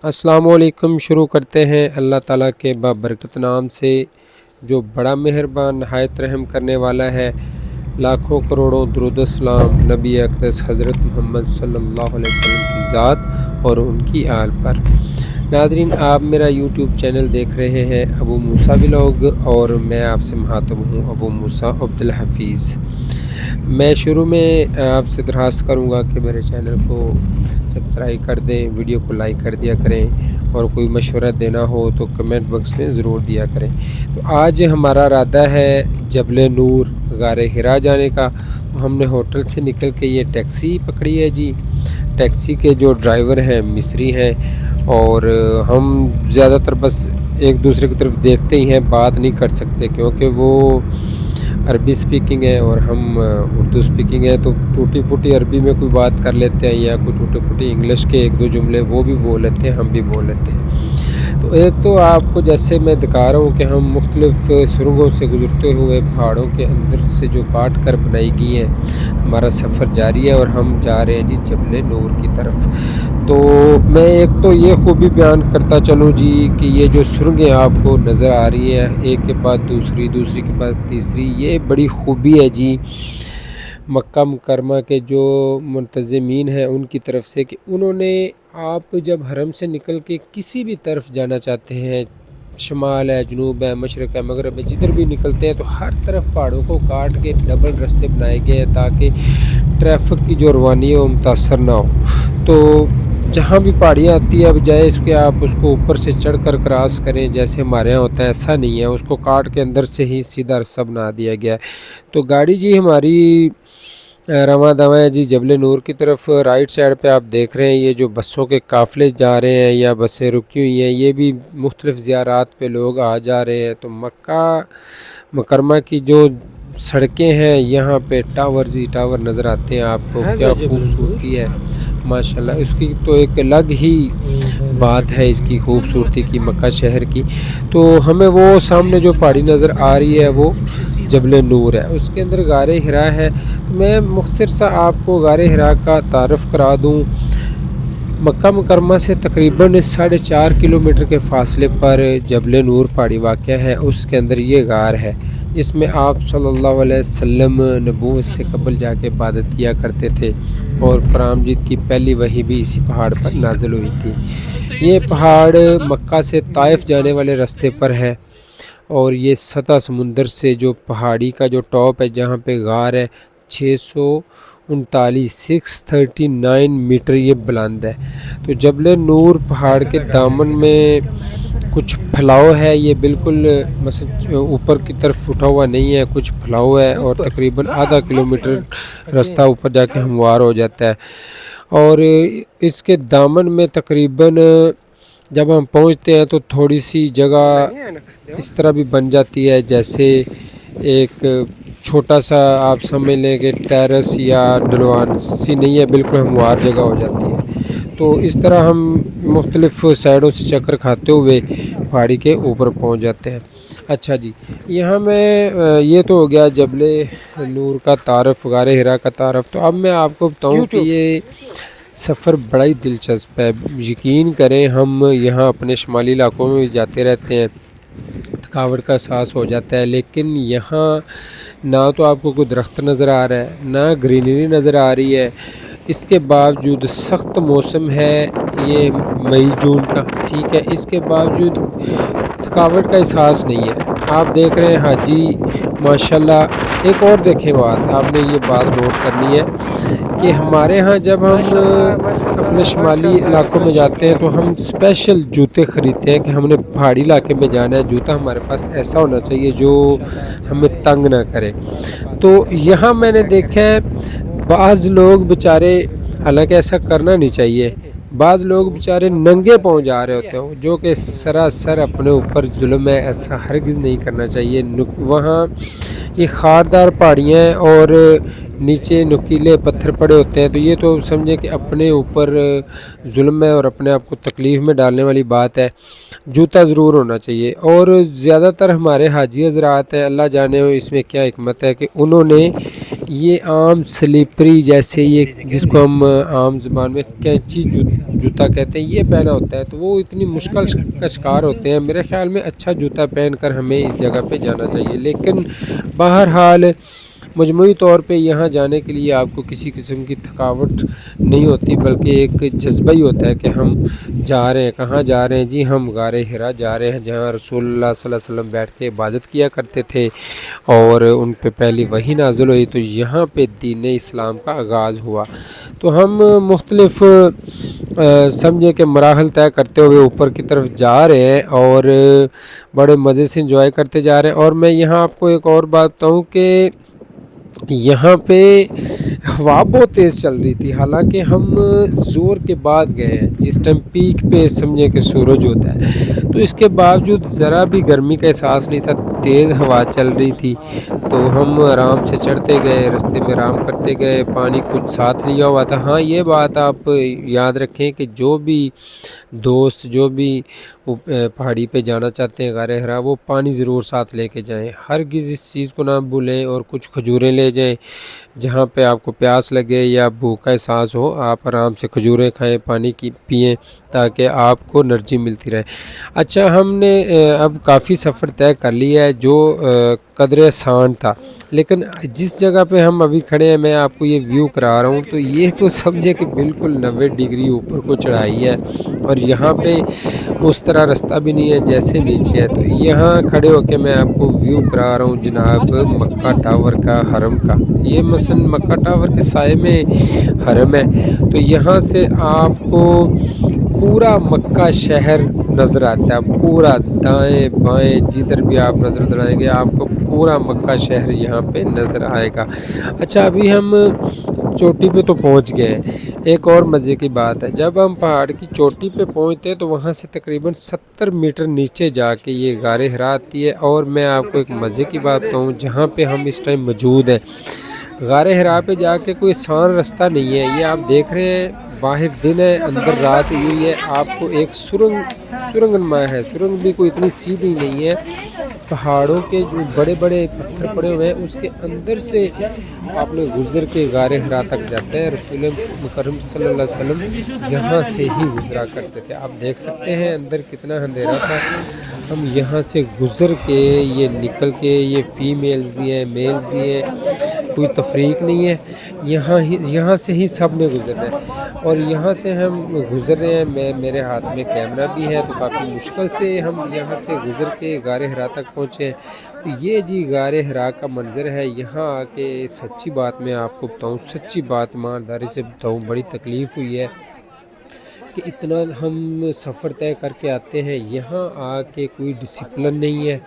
السلام علیکم۔ شروع کرتے ہیں اللہ تعالیٰ کے بابرکت نام سے جو بڑا مہربان نہایت رحم کرنے والا ہے۔ لاکھوں کروڑوں درود و سلام نبی اقدس حضرت محمد صلی اللہ علیہ وسلم کی ذات اور ان کی آل پر۔ ناظرین، آپ میرا یوٹیوب چینل دیکھ رہے ہیں ابو موسیٰ ولاگ، اور میں آپ سے مخاطب ہوں ابو موسیٰ عبدالحفیظ۔ میں شروع میں آپ سے درخواست کروں گا کہ میرے چینل کو سبسکرائب کر دیں، ویڈیو کو لائک کر دیا کریں، اور کوئی مشورہ دینا ہو تو کمنٹ باکس میں ضرور دیا کریں۔ تو آج ہمارا ارادہ ہے جبل نور غار حرا جانے کا۔ تو ہم نے ہوٹل سے نکل کے یہ ٹیکسی پکڑی ہے جی۔ ٹیکسی کے جو ڈرائیور ہیں مصری ہیں، اور ہم زیادہ تر بس ایک دوسرے کی طرف دیکھتے ہی ہیں، بات نہیں کر سکتے کیونکہ وہ عربی سپیکنگ ہے اور ہم اردو سپیکنگ ہے، تو ٹوٹی پھوٹی عربی میں کوئی بات کر لیتے ہیں، یا کوئی ٹوٹی پھوٹی انگلش کے ایک دو جملے وہ بھی بول لیتے ہیں، ہم بھی بول لیتے ہیں۔ تو ایک تو آپ کو جیسے میں دکھا رہا ہوں کہ ہم مختلف سرنگوں سے گزرتے ہوئے پہاڑوں کے اندر سے جو کاٹ کر بنائی گئی ہیں، ہمارا سفر جاری ہے اور ہم جا رہے ہیں جی جبل نور کی طرف۔ تو میں ایک تو یہ خوبی بیان کرتا چلوں جی کہ یہ جو سرنگیں آپ کو نظر آ رہی ہیں، ایک کے بعد دوسری، دوسری کے بعد تیسری، یہ بڑی خوبی ہے جی مکہ مکرمہ کے جو منتظمین ہیں ان کی طرف سے، کہ انہوں نے آپ جب حرم سے نکل کے کسی بھی طرف جانا چاہتے ہیں، شمال ہے، جنوب ہے، مشرق ہے، مغرب ہے، جدھر بھی نکلتے ہیں تو ہر طرف پہاڑوں کو کاٹ کے ڈبل رستے بنائے گئے ہیں تاکہ ٹریفک کی جو روانی ہے وہ متاثر نہ ہو۔ تو جہاں بھی پہاڑیاں آتی ہے، بجائے اس کے آپ اس کو اوپر سے چڑھ کر کراس کریں جیسے ہمارے یہاں ہوتا ہے، ایسا نہیں ہے، اس کو کاٹ کے اندر سے ہی سیدھا رستہ بنا دیا گیا ہے۔ تو گاڑی جی ہماری رواں دواں ہے جی جبل نور کی طرف۔ رائٹ سائڈ پہ آپ دیکھ رہے ہیں یہ جو بسوں کے قافلے جا رہے ہیں یا بسیں رکی ہوئی ہیں، یہ بھی مختلف زیارات پہ لوگ آ جا رہے ہیں۔ تو مکہ مکرمہ کی جو سڑکیں ہیں، یہاں پہ ٹاورز ہی ٹاور نظر آتے ہیں آپ کو، کیا خوبصورتی ہے ماشاءاللہ۔ اس کی تو ایک الگ ہی بات ہے اس کی خوبصورتی کی، مکہ شہر کی۔ تو ہمیں وہ سامنے جو پہاڑی نظر آ رہی ہے وہ جبل نور ہے، اس کے اندر غار حرا ہے۔ میں مختصر سا آپ کو غار حرا کا تعارف کرا دوں۔ مکہ مکرمہ سے تقریباً 4.5 کلومیٹر کے فاصلے پر جبل نور پہاڑی واقع ہے، اس کے اندر یہ غار ہے جس میں آپ صلی اللہ علیہ وسلم نبوت سے قبل جا کے عبادت کیا کرتے تھے، اور قرآن مجید کی پہلی وحی بھی اسی پہاڑ پر نازل ہوئی تھی۔ یہ پہاڑ مکہ سے طائف جانے والے راستے پر ہے، اور یہ سطح سمندر سے جو پہاڑی کا جو ٹاپ ہے جہاں پہ غار ہے، 639 میٹر یہ بلند ہے۔ تو جبل نور پہاڑ کے دامن میں کچھ پھلاؤ ہے، یہ بالکل اوپر کی طرف اٹھا ہوا نہیں ہے، کچھ پھلاؤ ہے، اور تقریباً آدھا کلومیٹر راستہ اوپر جا کے ہموار ہو جاتا ہے۔ اور اس کے دامن میں تقریباً جب ہم پہنچتے ہیں تو تھوڑی سی جگہ اس طرح بھی بن جاتی ہے جیسے ایک چھوٹا سا آپ سمجھ لیں کہ ٹیرس یا ڈھلوان سی نہیں ہے، بالکل ہموار جگہ ہو جاتی ہے۔ تو اس طرح ہم مختلف سائڈوں سے چکر کھاتے ہوئے پہاڑی کے اوپر پہنچ جاتے ہیں۔ اچھا جی، یہاں میں یہ تو ہو گیا جبل نور کا تعارف، غار حرا کا تعارف۔ تو اب میں آپ کو بتاؤں کہ یہ سفر بڑا ہی دلچسپ ہے۔ یقین کریں ہم یہاں اپنے شمالی علاقوں میں بھی جاتے رہتے ہیں، تھکاوٹ کا احساس ہو جاتا ہے، لیکن یہاں نہ تو آپ کو کوئی درخت نظر آ رہا ہے، نہ گرینری نظر آ رہی ہے، اس کے باوجود سخت موسم ہے یہ مئی جون کا، ٹھیک ہے، اس کے باوجود تھکاوٹ کا احساس نہیں ہے۔ آپ دیکھ رہے ہیں حاجی ماشاءاللہ۔ ایک اور دیکھیں بات، آپ نے یہ بات نوٹ کرنی ہے کہ ہمارے ہاں جب ہم اپنے شمالی علاقوں میں جاتے ہیں تو ہم اسپیشل جوتے خریدتے ہیں کہ ہم نے پہاڑی علاقے میں جانا ہے، جوتا ہمارے پاس ایسا ہونا چاہیے جو ہمیں تنگ نہ کرے۔ تو یہاں میں نے دیکھا ہے بعض لوگ بیچارے، حالانکہ ایسا کرنا نہیں چاہیے، بعض لوگ بیچارے ننگے پاؤں جا رہے ہوتے ہیں، جو کہ سراسر اپنے اوپر ظلم ہے، ایسا ہرگز نہیں کرنا چاہیے۔ وہاں یہ خاردار پہاڑیاں ہیں اور نیچے نکیلے پتھر پڑے ہوتے ہیں، تو یہ تو سمجھیں کہ اپنے اوپر ظلم ہے اور اپنے آپ کو تکلیف میں ڈالنے والی بات ہے۔ جوتا ضرور ہونا چاہیے۔ اور زیادہ تر ہمارے حاجی حضرات ہیں، اللہ جانے اس میں کیا حکمت ہے کہ انہوں نے یہ عام سلیپری جیسے یہ جس کو ہم عام زبان میں کینچی جوتا کہتے ہیں یہ پہنا ہوتا ہے، تو وہ اتنی مشکل کا شکار ہوتے ہیں۔ میرے خیال میں اچھا جوتا پہن کر ہمیں اس جگہ پہ جانا چاہیے، لیکن بہرحال مجموعی طور پہ یہاں جانے کے لیے آپ کو کسی قسم کی تھکاوٹ نہیں ہوتی، بلکہ ایک جذبہ ہی ہوتا ہے کہ ہم جا رہے ہیں۔ کہاں جا رہے ہیں جی؟ ہم غار حرا جا رہے ہیں، جہاں رسول اللہ صلی اللہ علیہ وسلم بیٹھ کے عبادت کیا کرتے تھے اور ان پہ پہلی وحی نازل ہوئی، تو یہاں پہ دین اسلام کا آغاز ہوا۔ تو ہم مختلف سمجھے کہ مراحل طے کرتے ہوئے اوپر کی طرف جا رہے ہیں اور بڑے مزے سے انجوائے کرتے جا رہے ہیں۔ اور میں یہاں آپ کو ایک اور بات بتاؤں کہ یہاں پہ ہوا بہت تیز چل رہی تھی، حالانکہ ہم زور کے بعد گئے ہیں، جس ٹائم پیک پہ سمجھے کہ سورج ہوتا ہے، تو اس کے باوجود ذرا بھی گرمی کا احساس نہیں تھا، تیز ہوا چل رہی تھی۔ تو ہم آرام سے چڑھتے گئے، رستے میں آرام کرتے گئے، پانی کچھ ساتھ لیا ہوا تھا۔ ہاں یہ بات آپ یاد رکھیں کہ جو بھی دوست جو بھی پہاڑی پہ جانا چاہتے ہیں غار حرا، وہ پانی ضرور ساتھ لے کے جائیں، ہرگز اس چیز کو نہ بھولیں، اور کچھ کھجوریں لے جائیں۔ جہاں پہ آپ کو پیاس لگے یا بھوک کا احساس ہو، آپ آرام سے کھجوریں کھائیں، پانی کی پئیں، تاکہ آپ کو انرجی ملتی رہے۔ اچھا، ہم نے اب کافی سفر طے کر لیا ہے جو قدرے آسان تھا، لیکن جس جگہ پہ ہم ابھی کھڑے ہیں میں آپ کو یہ ویو کرا رہا ہوں، تو یہ تو سمجھے کہ بالکل 90 ڈگری اوپر کو چڑھائی ہے، اور یہاں پہ اس طرح رستہ بھی نہیں ہے جیسے نیچے ہے۔ تو یہاں کھڑے ہو کے میں آپ کو ویو کرا رہا ہوں جناب مکہ ٹاور کا، حرم کا۔ یہ مثلا مکہ ٹاور کے سائے میں حرم ہے، تو یہاں سے آپ کو پورا مکہ شہر نظر آتا ہے، پورا دائیں بائیں جدھر بھی آپ نظر دوڑائیں گے آپ کو پورا مکہ شہر یہاں پہ نظر آئے گا۔ اچھا، ابھی ہم چوٹی پہ تو پہنچ گئے ہیں۔ ایک اور مزے کی بات ہے، جب ہم پہاڑ کی چوٹی پہ پہنچتے ہیں تو وہاں سے تقریباً 70 میٹر نیچے جا کے یہ غار حرا آتی ہے۔ اور میں آپ کو ایک مزے کی بات بتاؤں، جہاں پہ ہم اس ٹائم موجود ہیں، غار حرا پہ جا کے کوئی آسان رستہ نہیں ہے۔ یہ آپ دیکھ رہے ہیں، باہر دن ہے، اندر رات ہوئی ہے، آپ کو ایک سرنگ نما ہے، سرنگ بھی کوئی اتنی سیدھی نہیں ہے، پہاڑوں کے جو بڑے بڑے پتھر پڑے ہوئے ہیں اس کے اندر سے آپ نے گزر کے غار حرا تک جاتے ہیں۔ رسول مکرم صلی اللہ علیہ وسلم یہاں سے ہی گزرا کرتے تھے۔ آپ دیکھ سکتے ہیں اندر کتنا اندھیرا تھا، ہم یہاں سے گزر کے یہ نکل کے، یہ فیمیلز بھی ہیں میلز بھی ہیں، کوئی تفریق نہیں ہے، یہاں سے ہی سب نے گزرنا ہے۔ اور یہاں سے ہم گزر رہے ہیں، میرے ہاتھ میں کیمرہ بھی ہے، تو کافی مشکل سے ہم یہاں سے گزر کے غار حرا تک پہنچے ہیں۔ یہ جی غار حرا کا منظر ہے۔ یہاں آ کے سچی بات میں آپ کو بتاؤں، سچی بات ایمانداری سے بتاؤں، بڑی تکلیف ہوئی ہے کہ اتنا ہم سفر طے کر کے آتے ہیں، یہاں آ کے کوئی ڈسپلن نہیں ہے،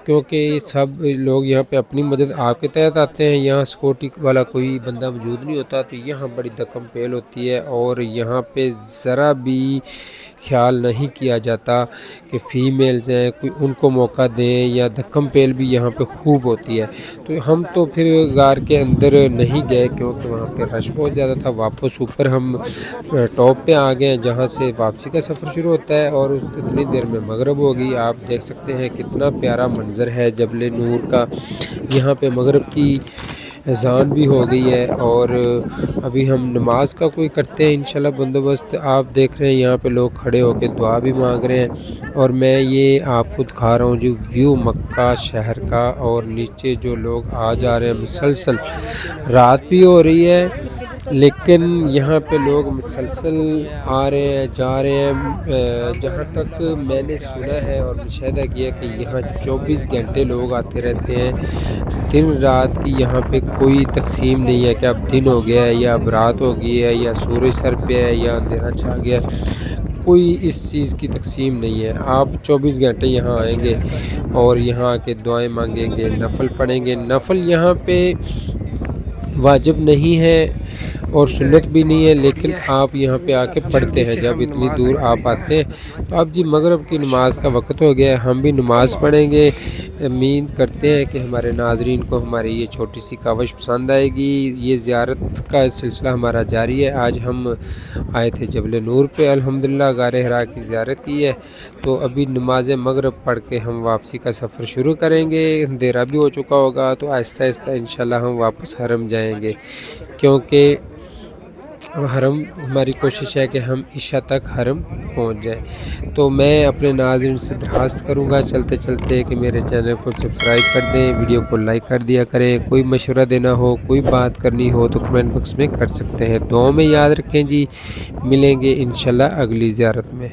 کیونکہ سب لوگ یہاں پہ اپنی مدد آپ کے تحت آتے ہیں، یہاں سیکورٹی والا کوئی بندہ موجود نہیں ہوتا، تو یہاں بڑی دھکم پیل ہوتی ہے، اور یہاں پہ ذرا بھی خیال نہیں کیا جاتا کہ فیمیلز ہیں کوئی ان کو موقع دیں، یا دھکم پیل بھی یہاں پہ خوب ہوتی ہے۔ تو ہم تو پھر غار کے اندر نہیں گئے، کیونکہ وہاں پہ رش بہت زیادہ تھا۔ واپس اوپر ہم ٹاپ پہ آ گئے ہیں، جہاں سے واپسی کا سفر شروع ہوتا ہے، اور اتنی دیر میں مغرب ہوگی۔ آپ دیکھ سکتے ہیں کتنا پیارا منظر ہے جبل نور کا۔ یہاں پہ مغرب کی اذان بھی ہو گئی ہے، اور ابھی ہم نماز کا کوئی کرتے ہیں انشاءاللہ بندوبست۔ آپ دیکھ رہے ہیں یہاں پہ لوگ کھڑے ہو کے دعا بھی مانگ رہے ہیں، اور میں یہ آپ کو دکھا رہا ہوں جو ویو مکہ شہر کا، اور نیچے جو لوگ آ جا رہے ہیں مسلسل۔ رات بھی ہو رہی ہے لیکن یہاں پہ لوگ مسلسل آ رہے ہیں جا رہے ہیں۔ جہاں تک میں نے سنا ہے اور مشاہدہ کیا کہ یہاں 24 گھنٹے لوگ آتے رہتے ہیں، دن رات کی یہاں پہ کوئی تقسیم نہیں ہے کہ اب دن ہو گیا ہے یا اب رات ہو گئی ہے یا سورج سر پہ ہے یا اندھیرا چھا گیا ہے، کوئی اس چیز کی تقسیم نہیں ہے۔ آپ 24 گھنٹے یہاں آئیں گے اور یہاں آ کے دعائیں مانگیں گے، نفل پڑھیں گے۔ نفل یہاں پہ واجب نہیں ہے، اور سنت بھی نہیں ہے، لیکن آپ یہاں پہ آ کے پڑھتے ہیں جب اتنی دور آپ آتے ہیں۔ تو اب جی مغرب کی نماز کا وقت ہو گیا ہے، ہم بھی نماز پڑھیں گے۔ امید کرتے ہیں کہ ہمارے ناظرین کو ہماری یہ چھوٹی سی کاوش پسند آئے گی۔ یہ زیارت کا سلسلہ ہمارا جاری ہے۔ آج ہم آئے تھے جبل نور پہ، الحمدللہ غار حرا کی زیارت کی ہے۔ تو ابھی نماز مغرب پڑھ کے ہم واپسی کا سفر شروع کریں گے۔ اندھیرا بھی ہو چکا ہوگا تو آہستہ آہستہ انشاءاللہ ہم واپس حرم جائیں گے، کیونکہ حرم ہماری کوشش ہے کہ ہم عشاء تک حرم پہنچ جائیں۔ تو میں اپنے ناظرین سے درخواست کروں گا چلتے چلتے کہ میرے چینل کو سبسکرائب کر دیں، ویڈیو کو لائک کر دیا کریں۔ کوئی مشورہ دینا ہو، کوئی بات کرنی ہو تو کمنٹ باکس میں کر سکتے ہیں۔ دعاؤں میں یاد رکھیں جی، ملیں گے انشاءاللہ اگلی زیارت میں۔